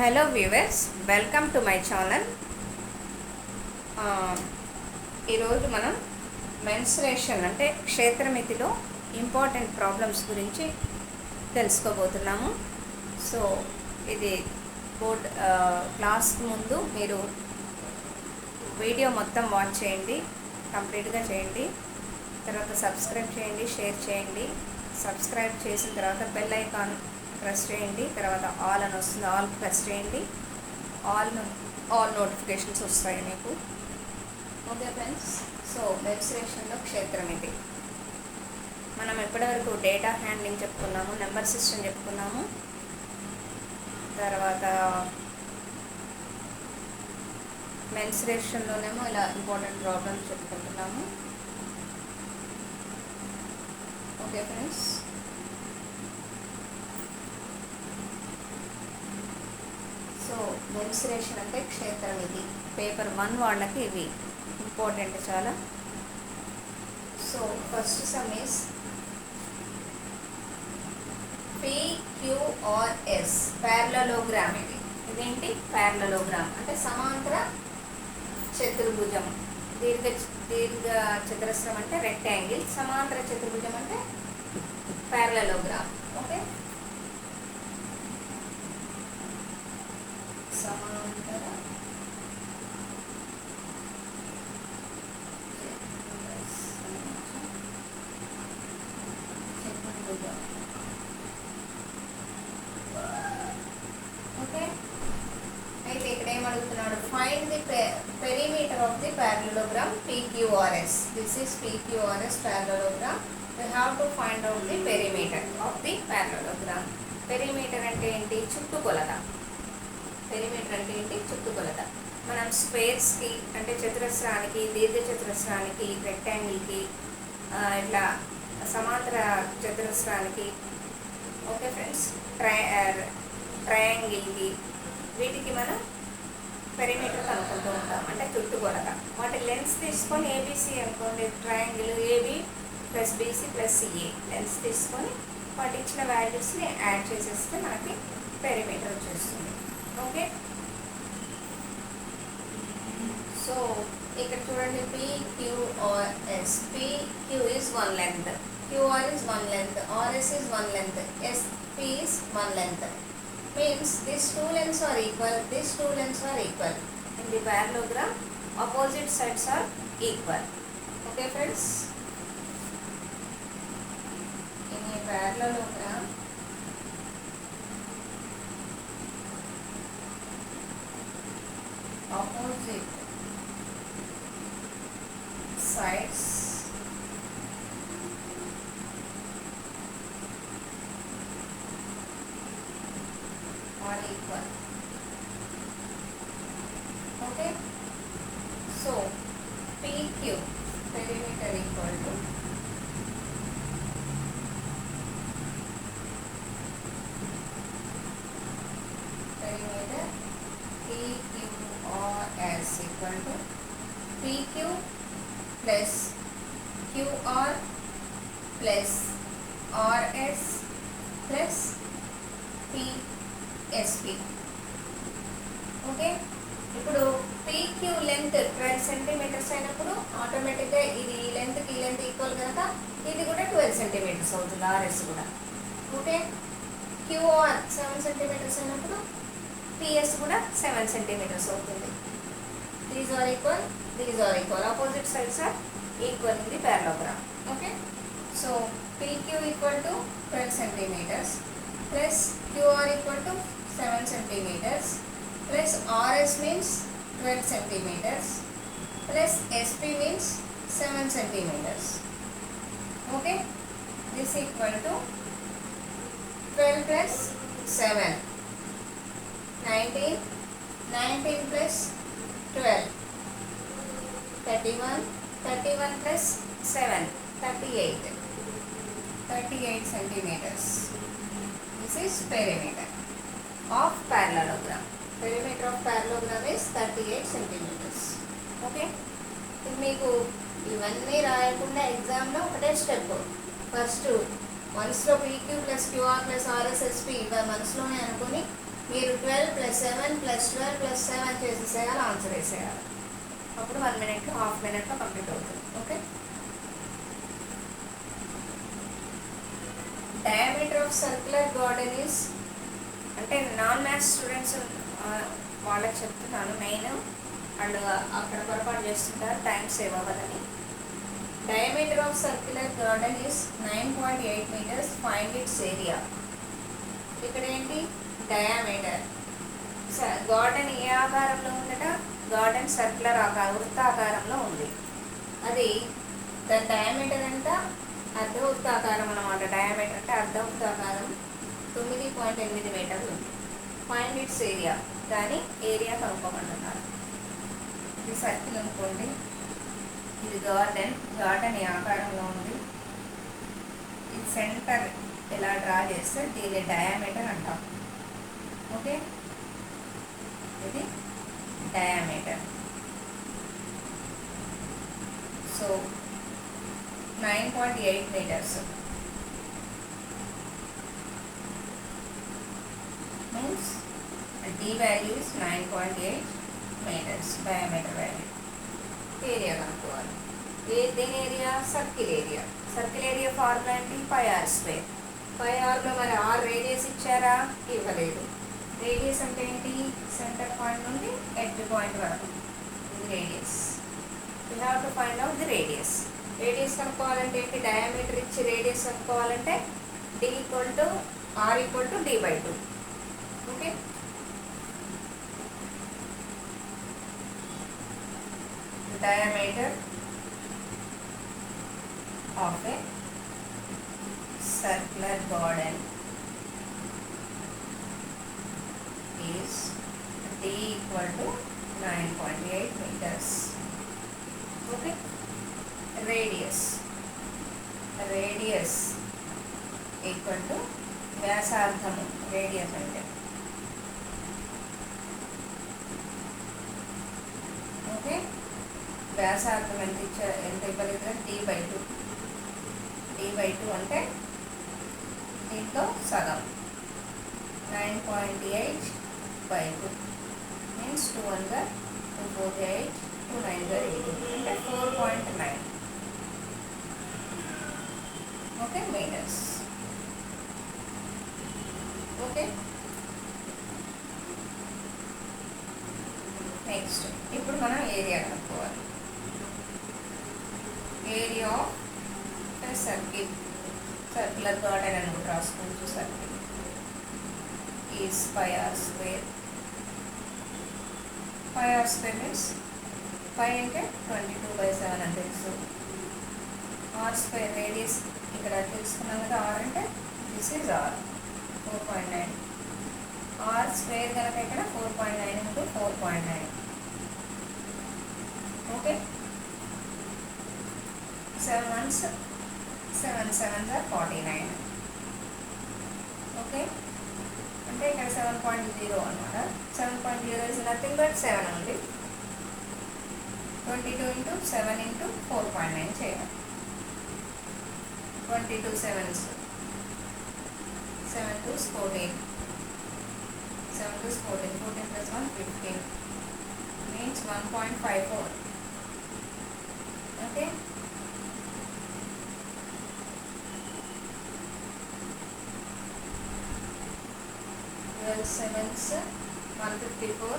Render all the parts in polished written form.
Hello viewers, welcome to my channel. ఈరోజు మనం menstruation అంటే క్షేత్రమితిలో ఇంపార్టెంట్ ప్రాబ్లమ్స్ గురించి తెలుసుకోబోతున్నాము. సో ఇది బోర్డ్ క్లాస్ ముందు మీరు వీడియో మొత్తం వాచ్ చేయండి, కంప్లీట్గా చేయండి. తర్వాత సబ్స్క్రైబ్ చేయండి, షేర్ చేయండి. సబ్స్క్రైబ్ చేసిన తర్వాత బెల్ ఐకాన్ ప్రెస్ చేయండి. తర్వాత ఆల్ అని వస్తుంది, ఆల్ ప్రెస్ చేయండి. ఆల్ నోటిఫికేషన్స్ వస్తాయి మీకు. ఓకే ఫ్రెండ్స్, సో మెన్స్ట్రుయేషన్లో క్షేత్రమితి మనం ఇప్పటివరకు డేటా హ్యాండ్లింగ్ చెప్పుకున్నాము, నెంబర్ సిస్టమ్ చెప్పుకున్నాము. తర్వాత మెన్స్ట్రుయేషన్లోనేమో ఇలా ఇంపార్టెంట్ ప్రాబ్లమ్స్ చెప్పుకుంటున్నాము. ఓకే ఫ్రెండ్స్, సో మెన్స్ట్రుయేషన్ అంటే క్షేత్రమితి. పేపర్ 1 వాళ్ళకి ఇవి ఇంపార్టెంట్ చాలా. So first sum is PQRS parallelogram. ఇదేంటి? ప్యారలలోగ్రామ్ అంటే సమాంతర చతుర్భుజం. దీర్ఘ చతురస్రం అంటే రెక్టాంగిల్, సమాంతర చతుర్భుజం అంటే ప్యారలలోగ్రామ్. ఓకే, సమాంతర చతుర్భుజం. ఓకే, అయితే ఇక్కడ ఏమడుగుతున్నాడు? Find the perimeter of the parallelogram PQRS. This is PQRS parallelogram. We have to find out the perimeter of the parallelogram. Perimeter అంటే ఏంటి? చుట్టుకొలత. పెరిమీటర్ అంటే ఏంటి? చుట్టుకొలత. మనం స్క్వేర్స్కి అంటే చతురస్రానికి, దీర్ఘ చతురస్రానికి, రెక్టాంగిల్కి, ఇట్లా సమాంతర చతురస్రానికి, ఓకే ఫ్రెండ్స్, ట్రయాంగిల్కి, వీటికి మనం పెరిమీటర్ కనుక్కుంటూ ఉంటాం, అంటే చుట్టుకొలత. వాటి లెన్స్ తీసుకొని ఏబీసీ అనుకోండి, triangle AB plus BC plus CA lens తీసుకొని వాటి ఇచ్చిన వాల్యూస్ని యాడ్ చేసేస్తే మనకి పెరిమీటర్ వచ్చేస్తుంది. ఓకే, సో ఇక్కడ చూడండి, PQRS. PQ is 1 length, QR is 1 length, RS is 1 length, SP is 1 length. Means these two lengths are equal, these two lengths are equal. In the parallelogram, opposite sides are equal. Okay friends, in a parallelogram, opposite sides are equal. Okay, so PQ perimeter equal to perimeter PQRS equal to PQ plus QR plus RS plus PSP. Okay, ఇప్పుడు PQ length 12 centimetres అయినప్పుడు ఆటోమేటిక్గా ఇది ఈ లెంత్కి ఈ length equal కనుక ఇది కూడా 12 centimetres అవుతుంది, RS కూడా. ఓకే, QR 7 సెంటీమీటర్స్ అయినప్పుడు PS కూడా 7 సెంటీమీటర్స్ అవుతుంది. These are equal, these are equal, opposite sides are equal in the parallelogram. Okay, so PQ equal to 12 centimetres plus QR equal to 7 centimetres plus RS means 12 centimeters plus SP means 7 centimeters. Okay, this equal to 12 plus 7, 19, 19 plus 12, 31, 31 plus 7, 38, 38 centimeters. This is perimeter of parallelogram. Perimeter of parallelogram is 38 centimeters. Okay, మీకు ఇవన్నీ రాయకుండా ఎగ్జామ్లో ఒకటే step. First మనసులో PQ plus QR plus RSSP ఇవి మనసులోనే అనుకొని మీరు 12 + 7 + 12 + 7 చేసేసేయాలి, ఆన్సర్ వేసేయాలి. అప్పుడు 1 మినిట్లో హాఫ్ మినిట్లో కంప్లీట్ అవుతుంది. Okay. Diameter of circular garden is, అంటే నాన్ మ్యాథ్స్ స్టూడెంట్స్ వాళ్ళకి చెప్తున్నాను మెయిన్, అండ్ అక్కడ పొరపాటు చేస్తుంటారు టైం సేవ్ అవ్వదని. Diameter of circular garden is 9.8 meters. Find its area. ఇక్కడ ఏంటి డయామీటర్. గార్డెన్ ఏ ఆకారంలో ఉందట? గార్డెన్ సర్క్యులర్ వృత్తాకారంలో ఉంది. అది దాని డయామీటర్ ఎంత? అర్ధవృత్తాకారం అన్నమాట. డయామీటర్ అంటే అర్ధవృత్తాకారం 9.8 మీటర్లు ఉంది. Find its area. దాని ఏరియా కనుక్కోమంటున్నారు. ఇది సర్కిల్ అనుకోండి, ఇది గార్డెన్ ఈ ఆకారంలో ఉంది. ఇది సెంటర్ ఇలా డ్రా చేస్తే దీని డయామీటర్ అంటాం. ఓకే, ఇది diameter. So 9.8 meters means D value is 9.8 meters, diameter value. Area కనుక్కోవాలి. దేని area? Circle area. Circle area formula ఏంటి? πr². πrలో మరి r రేడియస్ ఇచ్చారా? ఇవ్వలేదు. రేడియస్ అంటే ఏంటి? సెంటర్ పాయింట్ నుండి ఎడ్జ్ పాయింట్ వరకు ఇది radius. You have to find out the radius. Radius కనుక్కోవాలంటే ఏంటి? డయామీటర్ ఇచ్చి రేడియస్ కనుక్కోవాలంటే d = r = d/2. Okay. diameter of a circular garden is D = 9.8 meters. Okay. Radius equal to వ్యాసార్థము. Radius అంటే okay, వ్యాసార్థం ఎంత ఇవ్వలేదు? d/2. d/2 అంటే దీంట్లో సగం. 9.8/2 మీన్స్ 2 1 గా 2 4 8 2 9 గా 18 అంటే 4.9. Okay, metres. ఓకే. నెక్స్ట్ ఇప్పుడు మనం ఏరియా కనుక్కోవాలి. ఏరియా ఆఫ్ సర్క్యులర్ గార్డెన్ అని కూడా రాసుకోవచ్చు. Circle is πr². πr² means π అంటే 22/7 అని తెలుసు. r² రేడియస్ ఇక్కడ తెలుసుకున్నాం కదా. r అంటే దిస్ ఈజ్ r 4.9. r² కనుక ఇక్కడ 4.9 into 4.9. Okay. 7 1s 7 7s are 49. Okay, అంటే ఇక్కడ 7.0 అనమాట. 7.0 is nothing but 7 only. 22 into 7 into 4.9 చేయాలి. 22 7s 7 2s 14. 7 2s 14. 14 plus 1 15 means 1.54. Okay. 12 7s 154.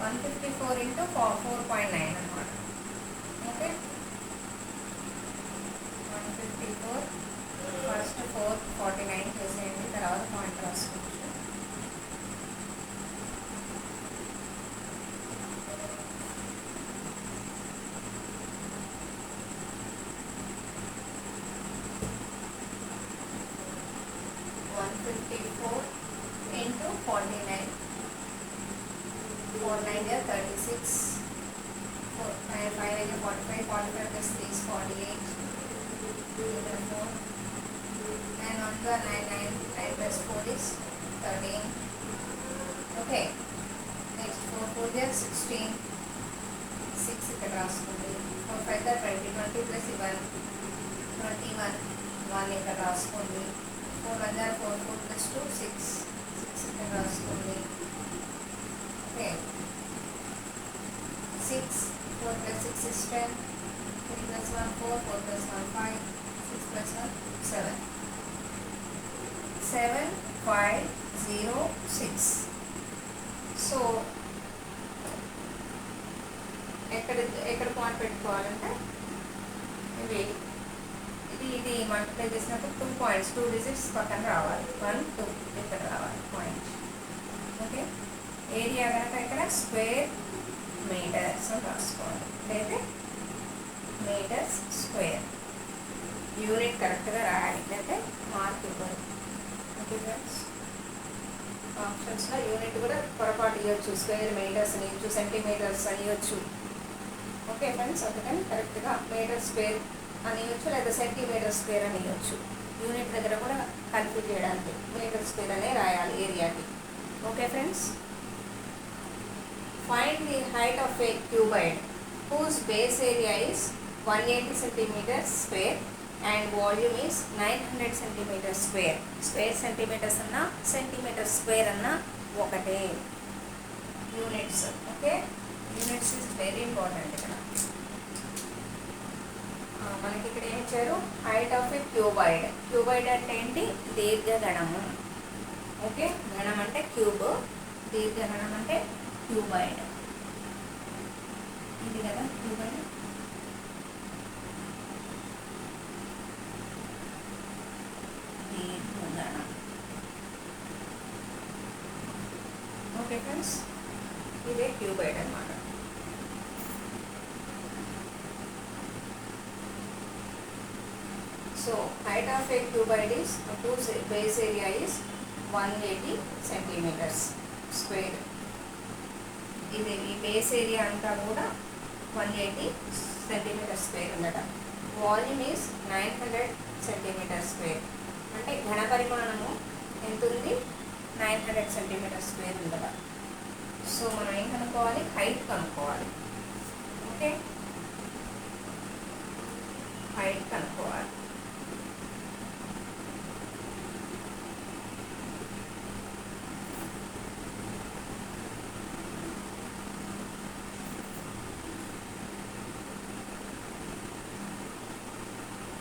154 into 4.9 అనమాట. ఓకే, 154 ఫస్ట్ 449 చేసేయండి, తర్వాత పాయింట్ రాసుకోవచ్చు. into 49 4 9 are 36 4 5 5 is 45 45 plus 3 is 48 4 9 on the 9 9 plus 4 is 13. Okay, next 4 4 is 16 6 ఇక్కడ రాసుకోండి. 4 5 are 20 20 plus 1 21 1 ఇక్కడ రాసుకోండి. 4 1 are 7506. So ఎక్కడ ఎక్కడ పాయింట్ పెట్టుకోవాలంటే ఇది ఇది మల్టిప్లై చేసినప్పుడు 2 పాయింట్స్ 2 డిజిట్స్ పక్కన రావాలి. 1 2 ఇక్కడ రావాలి పాయింట్. ఓకే, ఏరియా కనుక ఇక్కడ స్క్వేర్ మీటర్స్ అని రాసుకోవాలి, లేదా మీటర్స్ స్క్వేర్. యూనిట్ కరెక్ట్గా రాయాలి, లేకపోతే మార్క్ ఇవ్వాలి. ఓకే ఫ్రెండ్స్, ఆప్షన్స్లో యూనిట్ కూడా పొరపాటు ఇవ్వచ్చు, స్క్వేర్ మీటర్స్ అని ఇవ్వచ్చు, సెంటీమీటర్స్ అని ఇవ్వచ్చు. ఓకే ఫ్రెండ్స్, అందుకని కరెక్ట్గా మీటర్ స్క్వేర్ అని ఇవ్వచ్చు, లేదా సెంటీమీటర్ స్క్వేర్ అని ఇవ్వచ్చు. యూనిట్ దగ్గర కూడా కన్ఫ్యూజ్ చేయడానికి మీటర్ స్క్వేర్ అనే రాయాలి ఏరియాకి. Okay friends, find the height of a cuboid whose base area is 180 centimeters square and volume is 900 centimeters square. Square centimeters అన్నా సెంటీమీటర్ స్క్వేర్ అన్నా ఒకటే units. Okay, units is very important. ఇక్కడ మనకి ఇక్కడ ఏం ఇచ్చారు, height of a cuboid. Cuboid అంటే ఏంటి, దీర్ఘగణము. ఓకే, గణం అంటే క్యూబ్, దీర్ఘగణం అంటే క్యూబాయిడ్. ఇది కదా క్యూబాయిడ్. దీర్ఘగణం. ఓకే ఫ్రెండ్స్, ఇదే క్యూబాయిడ్ అన్నమాట. So height of a cuboid is whose base area is 180 centimeters square. ఇది ఈ బేస్ ఏరియా అంతా కూడా 180 centimeters square ఉందట. Volume is 900 centimeters square. అంటే ఘన పరిమాణము ఎంత ఉంది, 900 centimeters square ఉందట. సో మనం ఏం కనుక్కోవాలి, హైట్ కనుక్కోవాలి. ఓకే, హైట్ కనుక్కోవాలి.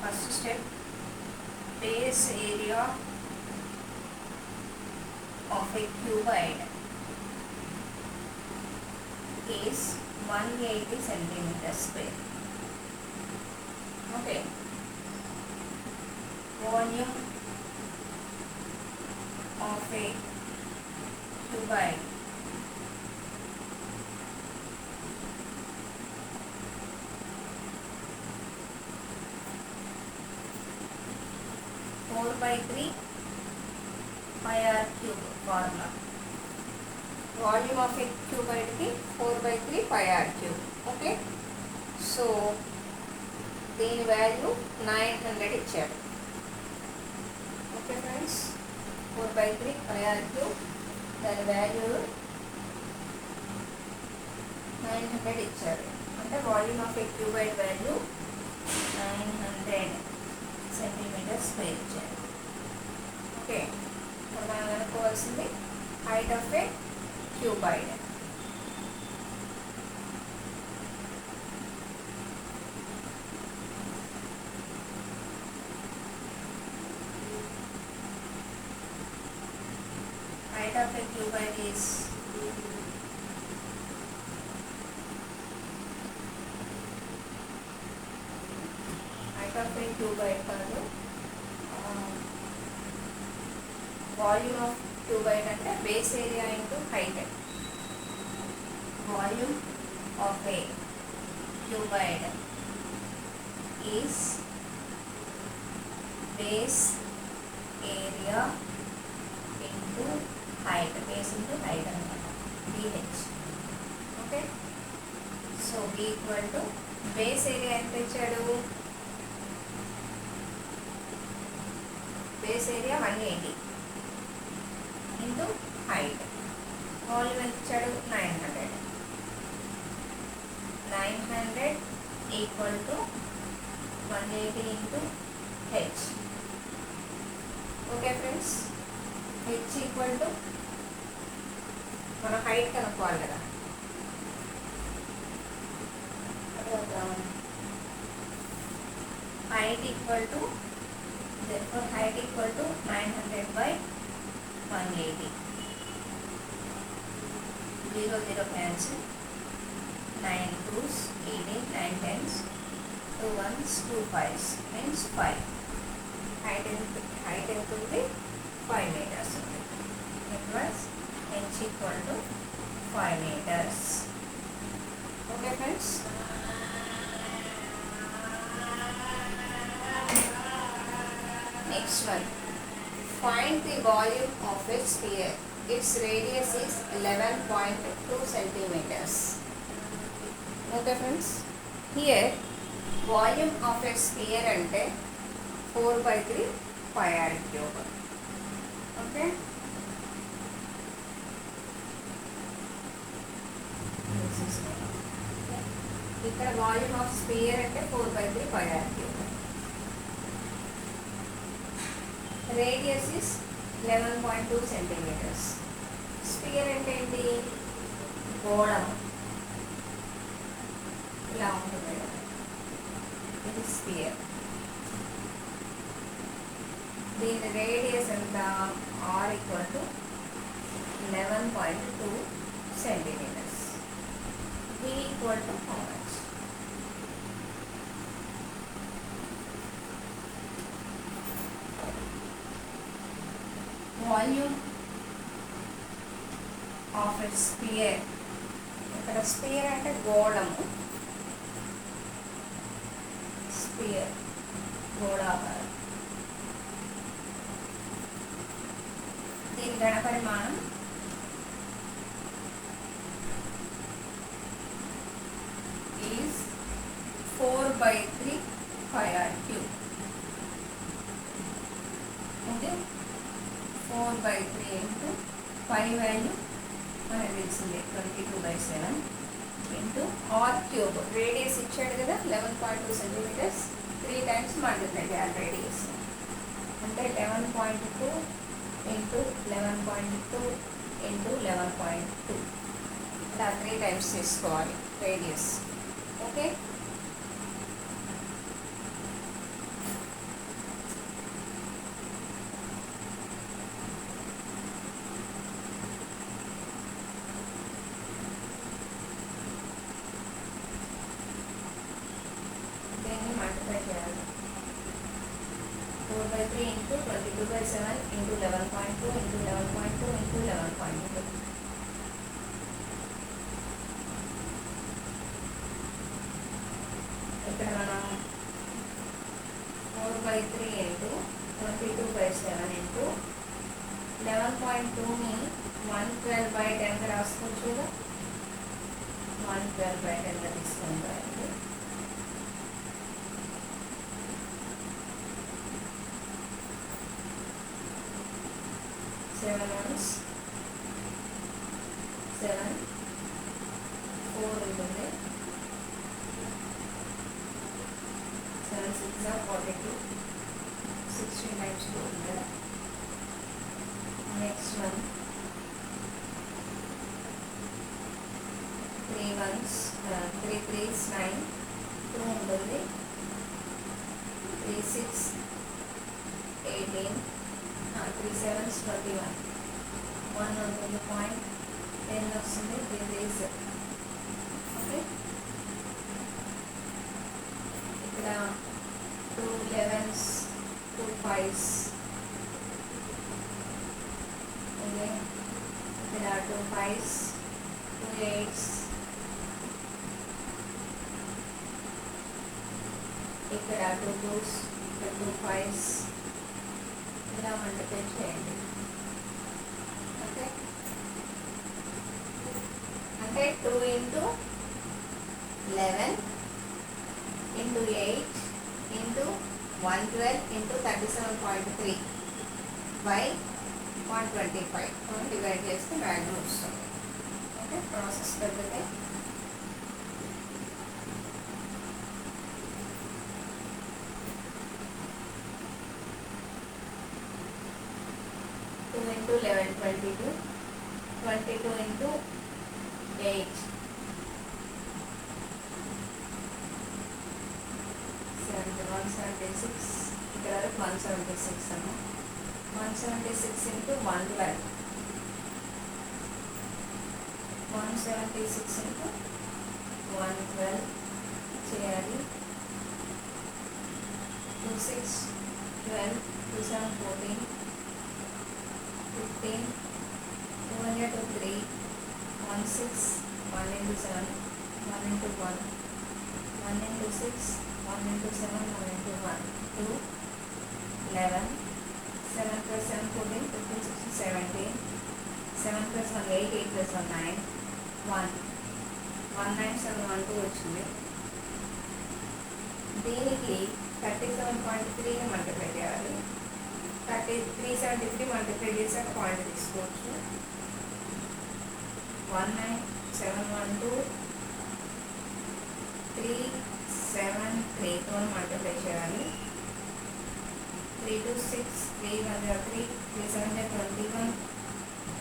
First step, base area of a cuboid is 180 centimeters square. Okay, volume of a cuboid by 3 pi r cube formula. Volume of a cuboid ki 4 by 3 pi r cube. Okay, so దీని value 900 ఇచ్చారు. Okay friends, 4 by 3 pi r cube, దాని value 900 ఇచ్చారు. అంటే volume of a cuboid value 900 centimetre square ఇచ్చారు. Okay, ఇప్పుడు మనం కనుక్కోవాల్సింది height of a cuboid. Height of a cuboid is కాదు, వాల్యూమ్ ఆఫ్ క్యూబాయిడ్ అంటే base area into height. Volume of a cuboid is base area into height. Base into height అనమాట, BH. Okay, so B equal to base area ఎంత ఇచ్చాడు, base area 180 into height. Volume ఎంత ఇచ్చాడు, 900 equal to 180 into H. Okay friends, H equal to మనం height కనుక్కోవాలి కదా, height equal to therefore height equal to 900 divided by 180. 0 0 cancel. 9 2s 18, 9 10s, 2 1s 2 5s means 5. Height ఎంత ఉంది 5 meters ఉంది. It was h equal to 5 meters. Okay friends. Next one. Find the volume of a sphere. Its radius is 11.2 centimeters. Okay friends. Here volume of a sphere ante 4/3 pi r cube. Okay. ఇక్కడ volume of sphere అంటే 4/3 pi r cube. Radius is 11.2 centimeters. Sphere అంటే ఏంటి? గోళం ఇలా ఉంటుంది కదా, ఇది spear. దీని రేడియస్ ఎంత? R equal to 11.2 centimeters. V equal to how much? Volume of a sphere. ఇక్కడ స్పియర్ అంటే గోళము, స్పియర్ గోళాకారం. దీని ఘనపరిమాణం is 4/3 pi r cube. Okay, 4/3 into pi value మనకు తెలిసిందే 22/7 ఇంటూ ఆర్ క్యూబ్. రేడియస్ ఇచ్చాడు కదా 11.2 centimeters. 3 times మల్టిప్లై చేయాలి రేడియస్. అంటే 11.2 ఇంటూ 11.2 ఇంటూ 11.2 ఇలా 3 times తీసుకోవాలి రేడియస్. ఓకే, దీన్ని మల్టిప్లై చేయాలి. 4/3 ఇంటూ 22/7 ఇంటూ 11.2 ఇంటూ 11.2 ఇంటూ 11.2. ఇక్కడ మనం 4/3 ఇంటూ 22/7 ఇంటూ 11.2ని 112/10 రాసుకోవచ్చు కదా. 112/10 తీసుకుంటారు. 7 ones 7 4 ఉంటుంది. 7 6 are 42. 16 times 2 ఉంది కదా. నెక్స్ట్ వన్ 3 ones 3 3s 9 2 ఉంటుంది. 3 6 18 3 7s 21. 1 ఉంటుంది, 0.10 వస్తుంది. 3 3s. ఓకే, ఇక్కడ 2 11s 2 5s. ఓకే, ఇక్కడ 2 5s 2 8s. ఇక్కడ 2 2s 2 5s. ఇలా మల్టిప్లై చేయండి. ఓకే, అంటే 2 into 11 into 8 into 112 into 37.3 by 125 divide చేస్తే వాల్యూ వస్తుంది. ఓకే, ప్రాసెస్ పెద్దదే. Into 11 22 22 into 8 71 76. ఇక్కడ 176 అన్న 176 into 112. 176 into 112 చేయాలి. 2 6 12 2 7 14 15 2 1 2 3 1 6 1 into 7 1 into 1 1 into 6 1 into 7 1 into 1 2 11 7 plus 7 14 15 16 17 7 plus 1 8 8 plus 1 9 1 19712 వచ్చింది. దీనికి 37.3 మల్టిప్లై చేయాలి. 373 మల్టిప్లై చేసాక పాయింట్ తీసుకోవచ్చు. 19712 373తో మల్టిప్లై చేయాలి. 3 2 6 3 1 3 3 7 21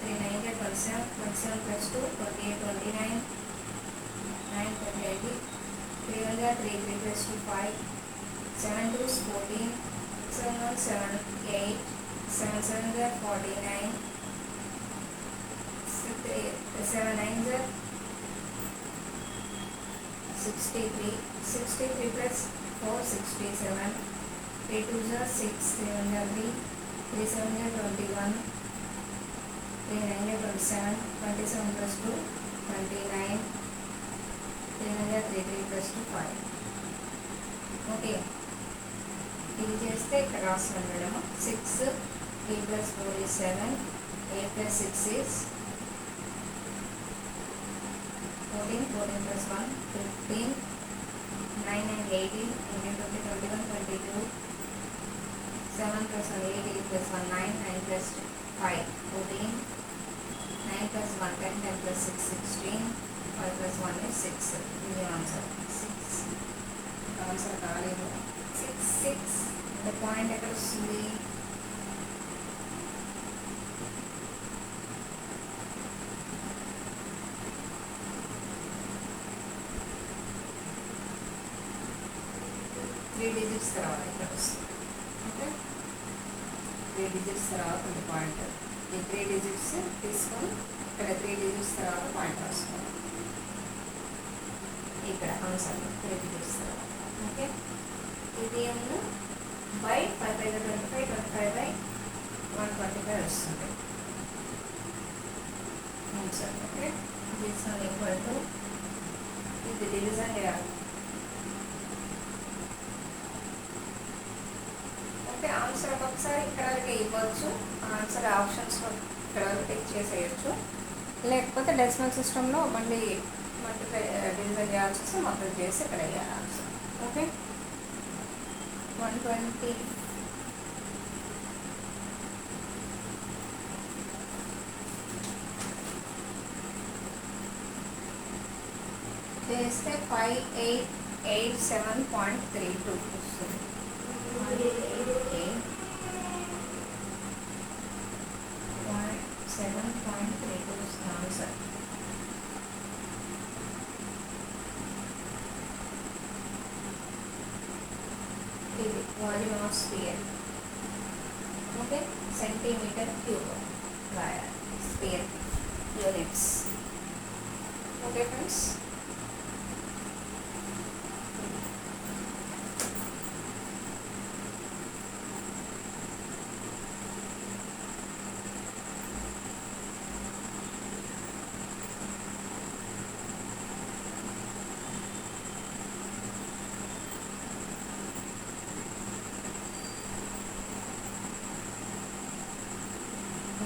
3 9 27 27 plus 2 28 29 9 28 3 1 3 3 plus 2 5 7 2 14 7 1 7 8 7 7 49 7 9 63 63 plus 4 67 3 2 6 3 1 3 3 7 21 3 9 27 27 plus 2 29 3 9 3 3 plus 2 5. Okay, ఇది చేస్తే ఇక్కడ రాస్తున్నాం madam. 6 3 plus 4 is 7 8 plus 6 is 14 14 plus 1 15 9 and 18 20 21 22 7 plus 1 8 8 plus 1 9 9 plus 5 14 9 plus 1 10 10 plus 6 16 5 plus 1 is 6. ఇది ఆన్సర్. 6 ఆన్సర్ కాలేదు. 6 6 అంటే పాయింట్ ఎక్కడ వస్తుంది? త్రీ డిజిట్స్ తర్వాత ఇక్కడ వస్తుంది. ఓకే, 3 digits తర్వాత ఉంది పాయింట్. ఈ 3 digits తీసుకొని ఇక్కడ 3 digits తర్వాత పాయింట్ రాసుకోవాలి. ఇక్కడ ఆన్సర్ 3 digits తర్వాత. ఓకే, ఇది ఏమో బై 5 5 25 25 by 125 వస్తుంది answer. Okay, this one equal to ఇది డివిజన్ చేయాలి. ఓకే, ఆన్సర్ ఒక్కొక్కసారి ఇక్కడ వరకు ఇవ్వచ్చు. ఆన్సర్ ఆప్షన్స్లో ఇక్కడ వరకు టిక్ చేసేయచ్చు. లేకపోతే డెసిమల్ సిస్టంలో మళ్ళీ మల్టిప్లై డివిజన్ చేయాల్సి వస్తే మొత్తం చేసి ఇక్కడ వేయాలి ఆన్సర్. ఓకే, 120 చేస్తే 5887.32 వస్తుంది. 7.32 వస్తుంది ఆన్సర్. ఇది volume of sphere. Okay, centimetre cube రాయాలి sphere units. Okay friends,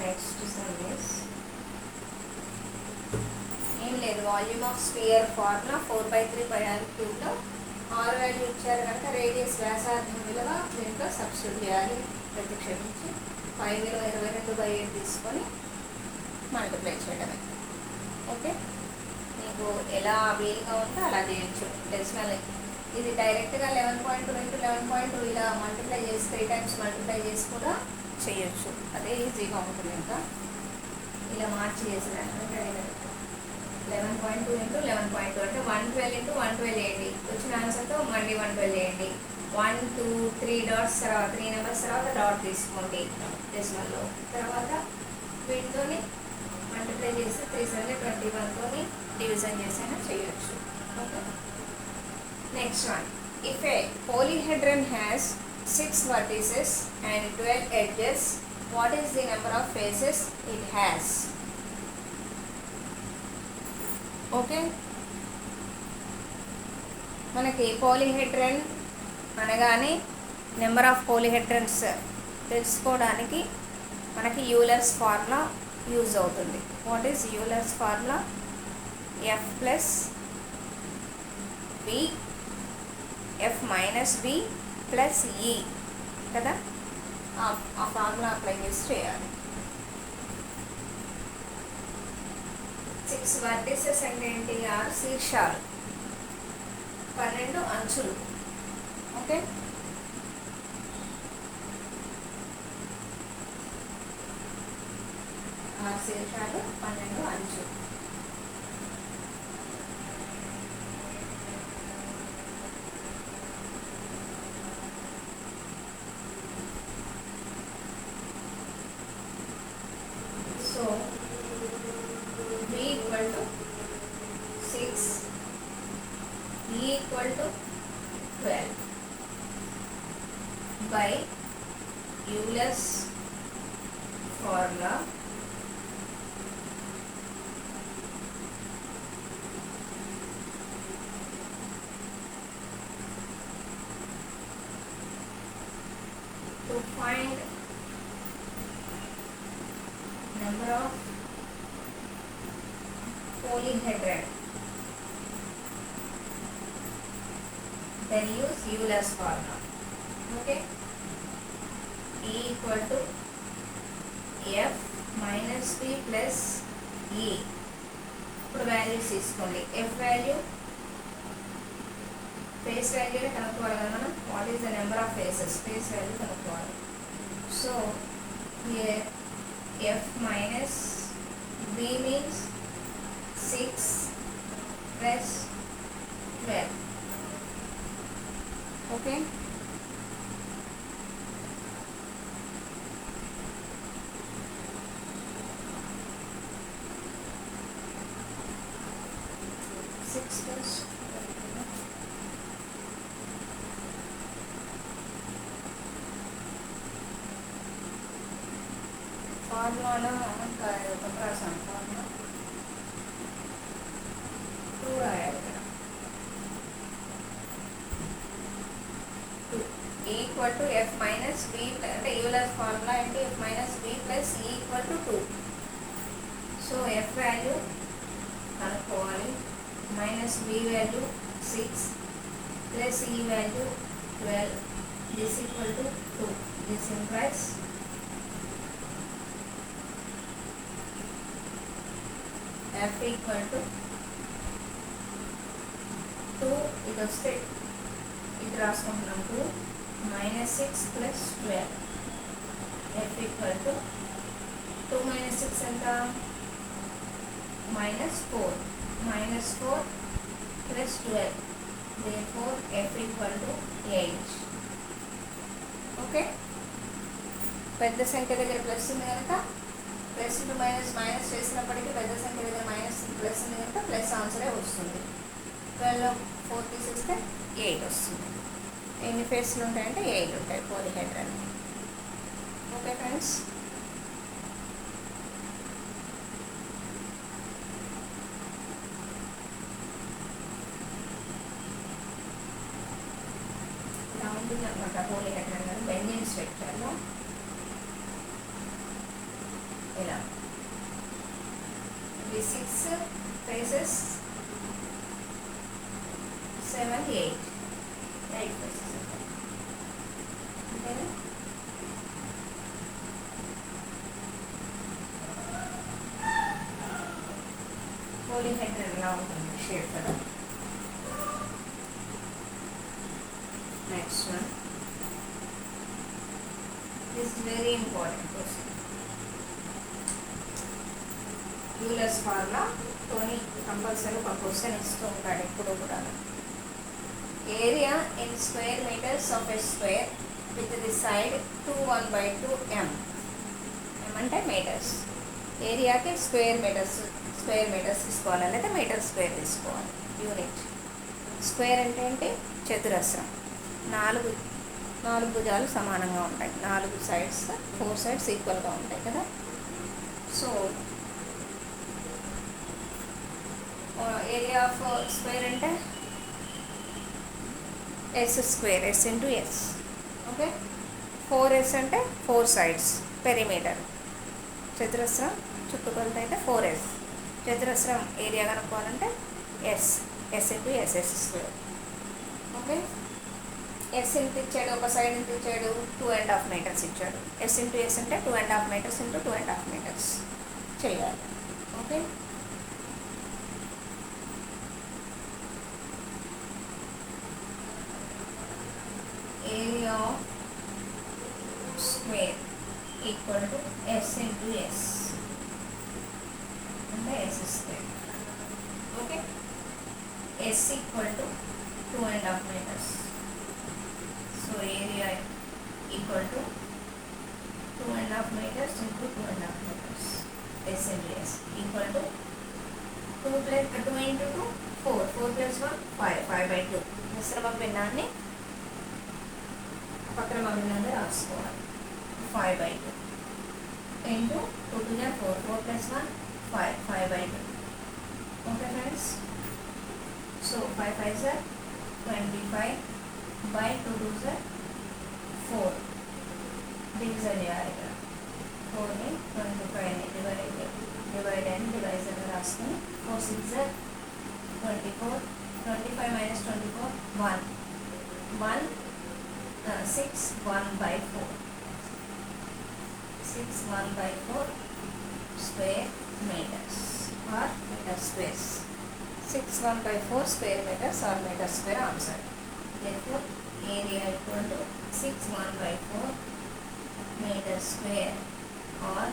next service ఏం లేదు. వాల్యూమ్ ఆఫ్ స్పియర్ ఫార్ములా 4/3πr3లో ఆర్ వాల్యూ ఇచ్చారు కనుక రేడియస్ వ్యాసార్థం విలువ దీంట్లో సబ్స్టిట్యూట్ చేయాలి. ప్రతిక్షేపించి 5 22/8 తీసుకొని మల్టిప్లై చేయడమే. ఓకే, మీకు ఎలా వీలుగా ఉంటే అలా చేయొచ్చు. డెసిమల్ ఇది డైరెక్ట్గా 11.2 into 11.2 ఇలా మల్టిప్లై చేసి 3 times మల్టిప్లై చేసి కూడా చేయొచ్చు. అదే ఈజీగా ఉంటుంది. ఇంకా ఇలా మార్చి చేసిన 11.2 into 11.2 అంటే 112 into 112 వేయండి. వచ్చిన ఆన్సర్తో మళ్ళీ 112 వేయండి. 1 2 3 డాట్స్ తర్వాత 3 నెంబర్స్ తర్వాత డాట్ తీసుకోండి డెసిమల్లో. తర్వాత వీటితోని మల్టిప్లై చేసి 3 7 21తోని డివిజన్ చేసైనా చేయొచ్చు. Okay, next one. If A polyhedron has 6 vertices and 12 edges, what is the number of faces it has? Okay, మనకి పోలీహెడ్రన్ అనగానే నెంబర్ ఆఫ్ పోలీహెడ్రన్స్ తెలుసుకోవడానికి మనకి యూలర్స్ ఫార్ములా యూజ్ అవుతుంది. What is Euler's formula? F plus B, F minus B plus E కదా, ఆ formula apply చేసి చేయాలి. 6 vertices అంటే ఏంటి? 6 శీర్షాలు, 12 అంచులు. ఓకే, 6 శీర్షాలు, 12 అంచులు. So V equal to 6, E equal to 12 by Euler's formula. To find number of polyhedron, then use Euler's formula. Okay, E equal to F minus B plus E. ఇప్పుడు values తీసుకోండి. F value face వాల్యూనే కనుక్కోవాలి కదా మనం. What is the number of faces? Face value కనుక్కోవాలి. So here F minus B means 6 plus 12. Okay, formula రాసాను. Formula 2 రాయాలి ఇక్కడ. Equal to F minus B, అంటే యూలర్స్ ఫార్ములా ఏంటి? F minus B plus E equal to 2. So F value కనుక్కోవాలి. Minus B value 6 plus E value 12. This equal to 2. This implies F equal to 2. ఇది వస్తే ఇది రాసుకుంటున్నాం. 2 minus 6 plus 12. F equal to 2 minus 6 ఎంత? Minus 4. Minus 4 plus 12. therefore F equal to 8. Okay, పెద్ద సంఖ్య దగ్గర plus ఉంది కనుక ప్లస్ ఇంటూ మైనస్ మైనస్ చేసినప్పటికీ పెద్ద సంఖ్య దగ్గర మైనస్ ప్లస్ ఉంది కనుక ప్లస్ ఆన్సరే వస్తుంది. 12 4 తీసేస్తే 8 వస్తుంది. ఎన్ని ఫేస్లు ఉంటాయంటే 8 ఉంటాయి పోలీహెడ్రన్. ఓకే ఫ్రెండ్స్, ఇలా ఉంటుంది అనమాట పోలీహెడ్రన్ అని బెంజిన్ స్ట్రక్చర్లో. ఇలా ఇవి 6 ఫేసెస్, 7 8 ఫేసెస్. అంతేనా? పోలీహెడ్రన్ లా ఉంటుంది షేప్ కదా. Next one, this is very important question. Euler's formula తోని కంపల్సరీ ఒక క్వశ్చన్ ఇస్తూ ఉంటాడు ఎప్పుడు కూడా. Area in square metres of a square with the side 2 1/2 m. m అంటే మీటర్స్. ఏరియాకి స్క్వేర్ మీటర్స్ తీసుకోవాలి, లేదా మీటర్ స్క్వేర్ తీసుకోవాలి. యూనిట్. స్క్వేర్ అంటే ఏంటి? చతురస్రం. నాలుగు భుజాలు సమానంగా ఉంటాయి, 4 సైడ్స్ 4 సైడ్స్ ఈక్వల్గా ఉంటాయి కదా. సో ఏరియా ఆఫ్ స్క్వేర్ అంటే S square, S into S. Okay. 4s అంటే 4 సైడ్స్, పెరిమీటర్. చతురస్రం చుట్టుకొలత అయితే 4s. చతురస్రం ఏరియా కనుక్కోవాలంటే S into S square. Okay. S ఇంత ఇచ్చాడు, ఒక సైడ్ ఇంత ఇచ్చాడు, 2.5 మీటర్స్ ఇచ్చాడు. ఎస్ ఇంటూ ఎస్ అంటే 2.5 మీటర్స్ ఇంటూ 2.5 మీటర్స్ చేయాలి. Okay. Area of square equal to S into S అంటే S square. Okay. S equal to 2.5 metres. So area equal to 2.5 metres into 2.5 metres. S into S equal to 2 into 2 4, 4 plus 1 5, 5/2. మిశ్రమ భిన్నాన్ని అపక్రమ భిన్నాన్ని రాసుకోవాలి. 5/2 into 2 to the 4, 4 plus 1 5, 5/2. Okay friends. So 5 5s are 25 by 2 2s are 4. Division చేయాలి ఇక్కడ. 4ని 25ని divide అని divisor రాసుకొని 4 6 are 24. 25 minus 24 1 6 1/4. 6 1/4 square meters or meter squares. 6 1/4 square meters or meter square answer. Therefore area equal to 6 1/4 meter square or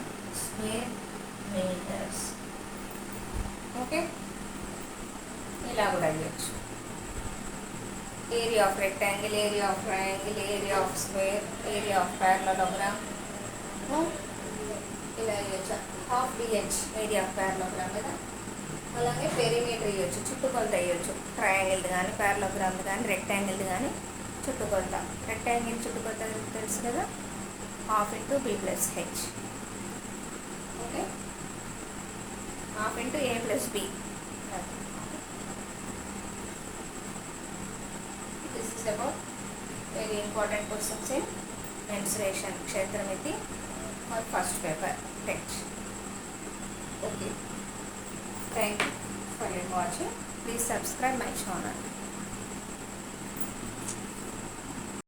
square meters. Okay. ఇలా కూడా అయ్యొచ్చు. Area of rectangle, area of triangle, area of square, area of parallelogram, ఇలా అయ్యొచ్చు. Half DH area of parallelogram కదా. అలాగే perimeter ఇవ్వచ్చు, చుట్టుకొలత ఇవ్వచ్చు. ట్రయాంగిల్ది కానీ, ప్యారలలోగ్రామ్ది కానీ, రెక్టాంగిల్ది కానీ చుట్టుకొలత. రెక్టాంగిల్ చుట్టుకొలత తెలుసు కదా, half into B plus H. Okay. Half into A plus B. This is about very important questions in mensuration, kshetramiti or first paper text. Okay. Thank you for your watching. Please subscribe my channel.